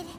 did.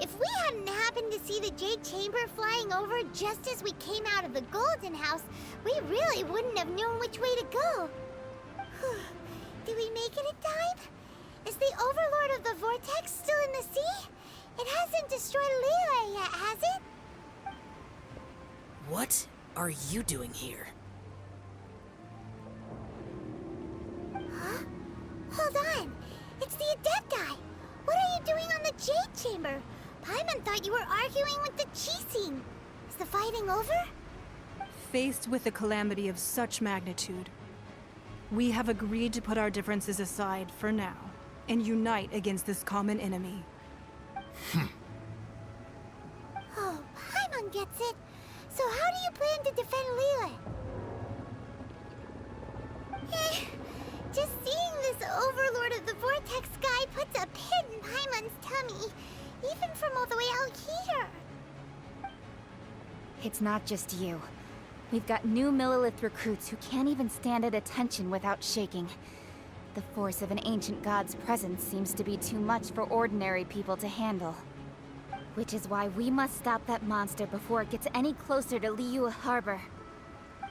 If we hadn't happened to see the Jade Chamber flying over just as we came out of the Golden House, we really wouldn't have known which way to go. Did we make it in time? Is the Overlord of the Vortex still in the sea? It hasn't destroyed Liyue yet, has it? What are you doing here? Huh? Hold on. It's the Adepti. What are you doing on the Jade Chamber? Paimon thought you were arguing with the Qixing. Is the fighting over? Faced with a calamity of such magnitude, we have agreed to put our differences aside for now and unite against this common enemy. Oh, Paimon gets it. So how do you plan to defend Liyue? Just seeing this Overlord of the Vortex guy puts a pit in Paimon's tummy, even from all the way out here. It's not just you. We've got new Millelith recruits who can't even stand at attention without shaking. The force of an ancient god's presence seems to be too much for ordinary people to handle. Which is why we must stop that monster before it gets any closer to Liyue Harbor.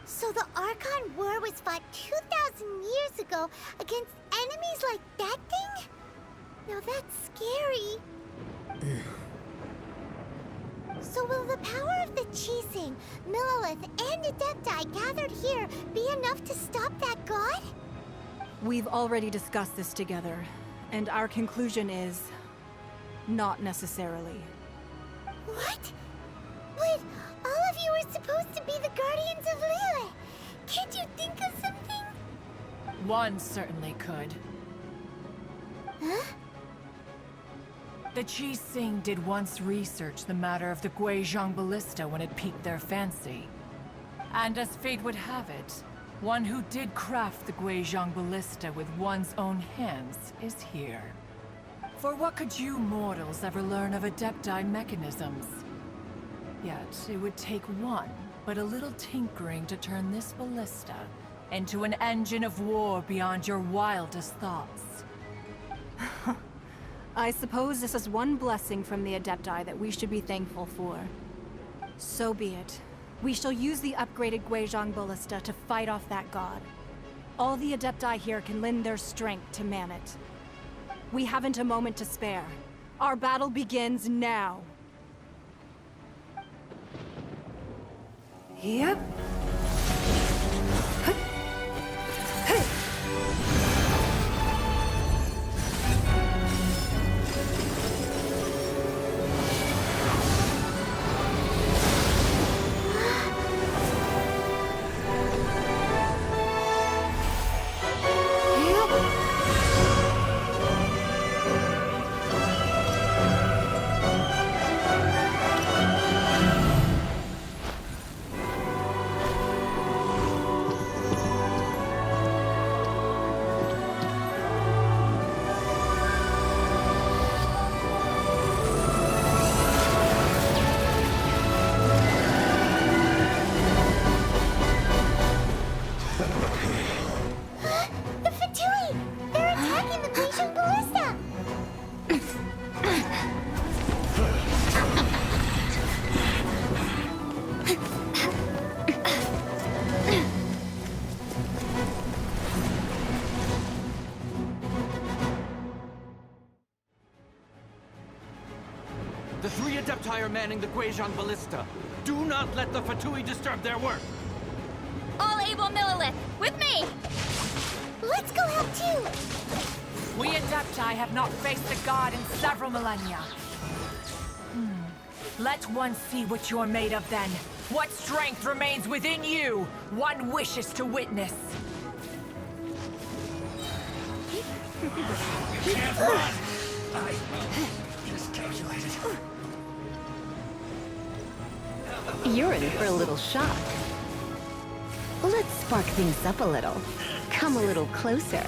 So the Archon War was fought 2,000 years ago against enemies like that thing? Now that's scary. So will the power of the Qixing, Millelith, and Adepti gathered here be enough to stop that god? We've already discussed this together, and our conclusion is... not necessarily. What? But all of you were supposed to be the Guardians of Liyue. Can't you think of something? One certainly could. Huh? The Qixing did once research the matter of the Guizhong Ballista when it piqued their fancy. And as fate would have it, one who did craft the Guizhong Ballista with one's own hands is here. For what could you mortals ever learn of Adepti mechanisms? Yet, it would take one, but a little tinkering to turn this ballista into an engine of war beyond your wildest thoughts. I suppose this is one blessing from the Adepti that we should be thankful for. So be it. We shall use the upgraded Guizhong Ballista to fight off that god. All the Adepti here can lend their strength to man it. We haven't a moment to spare. Our battle begins now. Yep. The Fatui! They're attacking the Guizhong Ballista! The three Adepti are manning the Guizhong Ballista. Do not let the Fatui disturb their work! All able Millelith, with me! Let's go help too! We Adepti have not faced a god in several millennia. Let one see what you're made of then. What strength remains within you, one wishes to witness. Can't run! I just calculated. You're in for a little shock. Let's spark things up a little. Come a little closer.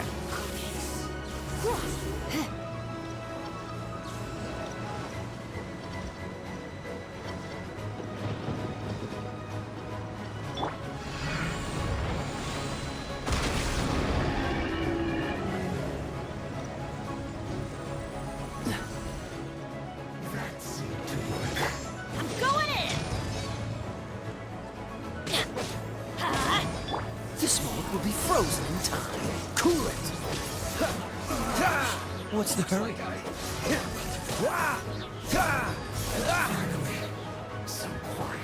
it will be frozen in time. Cool it! What's the hurry? So quiet.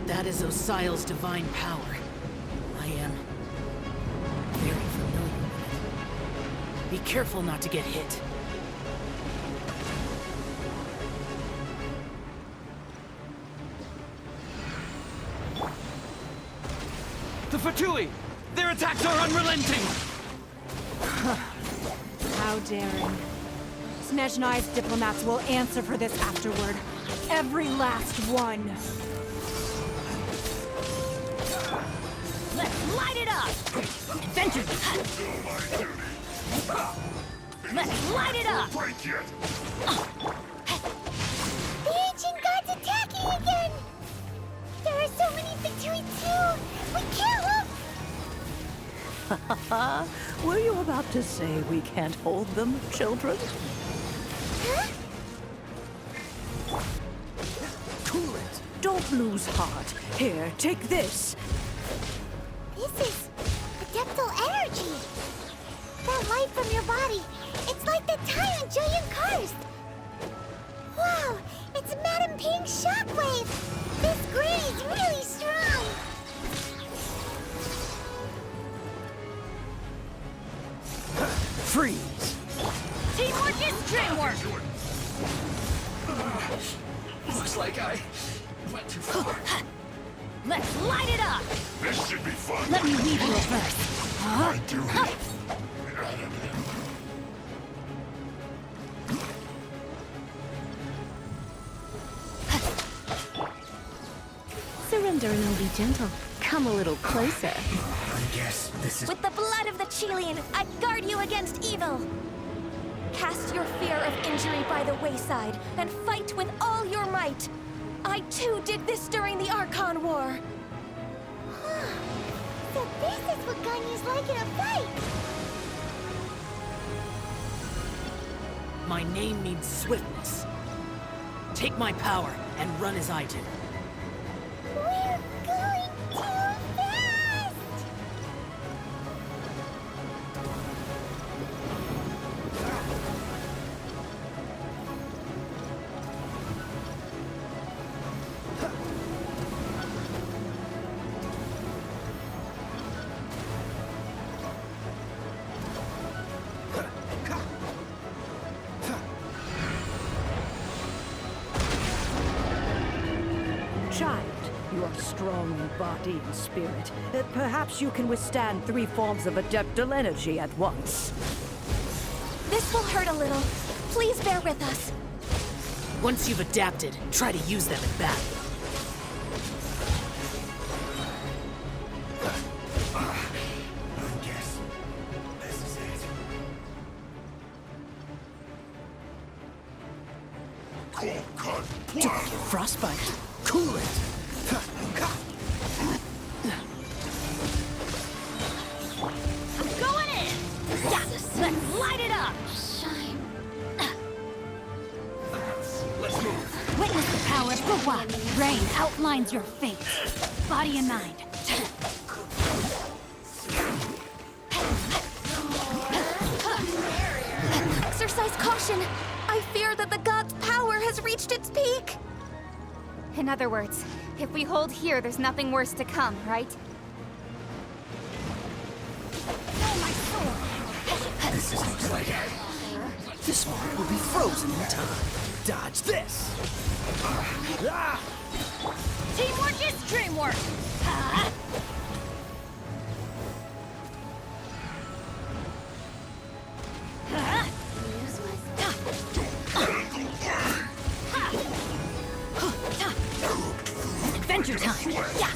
That is Osial's divine power. I am very familiar with it. Be careful not to get hit. The Fatui! Their attacks are unrelenting! How daring. Snezhnai's diplomats will answer for this afterward. Every last one. Let's light it up! Adventure! Let's light it up! Break yet. The ancient god's attacking again! There are so many Fatui too! We can't look! Were you about to say we can't hold them, children? Huh? Cool it! Don't lose heart. Here, take this. This is adeptal energy! That light from your body, it's like the time in Julian Karst! Wow, it's Madame Ping's shockwave! This grid is really strong! Freeze! Teamwork is dreamwork! Looks like I went too far. Let's light it up! This should be fun. Let me weave you a verse. I do it. Surrender and I'll be gentle. Come a little closer. I guess this is... With the blood of the Chelian, I guard you against evil. Cast your fear of injury by the wayside and fight with all your might. I too did this during the Archon War. So this is what Ganyu's like in a fight! My name means swiftness. Take my power and run as I do. We're going too fast! Child, you are strong in body and spirit. Perhaps you can withstand 3 forms of adeptal energy at once. This will hurt a little. Please bear with us. Once you've adapted, try to use them in battle. I guess this is it. Cold cut. Don't get frostbite. Cool it! I'm going in! Yeah, let's light it up! Let's move. Witness the power of Gwa. Rain outlines your fate. Body and mind. Exercise caution. I fear that the god's power has reached its peak. In other words, if we hold here, there's nothing worse to come, right? This looks like it. This one will be frozen in time. Dodge this! Teamwork is dreamwork! Adventure time! Yeah.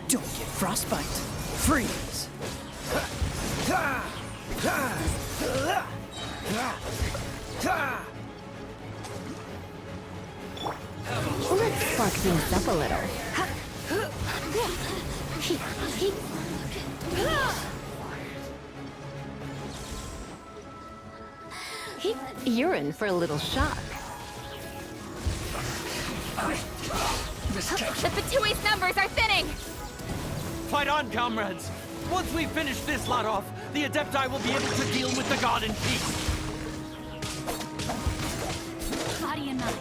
Don't get frostbite. Freeze! Let's spark things up a little. You're in for a little shock. The Fatui's numbers are thinning! Fight on, comrades! Once we finish this lot off, the Adepti will be able to deal with the god in peace. Body and mind.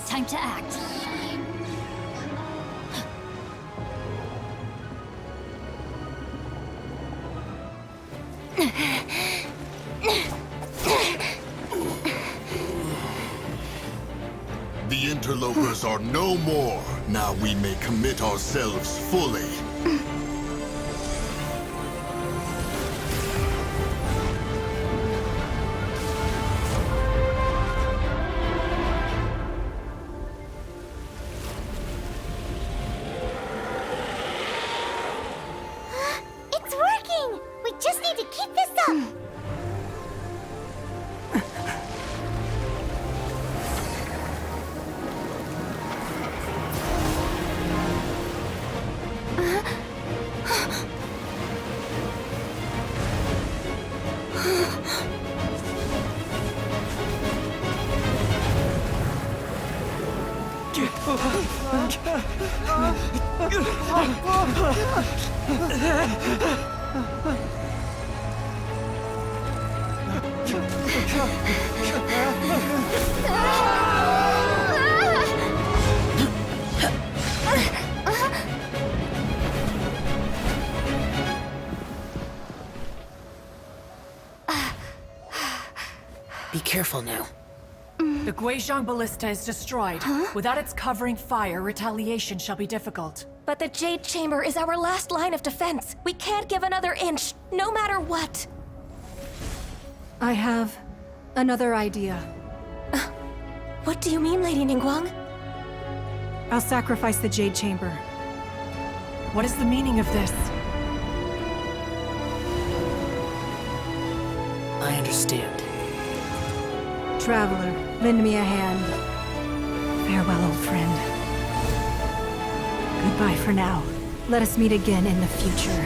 Time to act. The interlopers are no more. Now we may commit ourselves fully. It's working! We just need to keep this up! Be careful now. The Guizhong Ballista is destroyed. Without its covering fire, retaliation shall be difficult. But the Jade Chamber is our last line of defense. We can't give another inch, no matter what. I have another idea. What do you mean, Lady Ningguang? I'll sacrifice the Jade Chamber. What is the meaning of this? I understand. Traveler, lend me a hand. Farewell, old friend. Goodbye for now. Let us meet again in the future.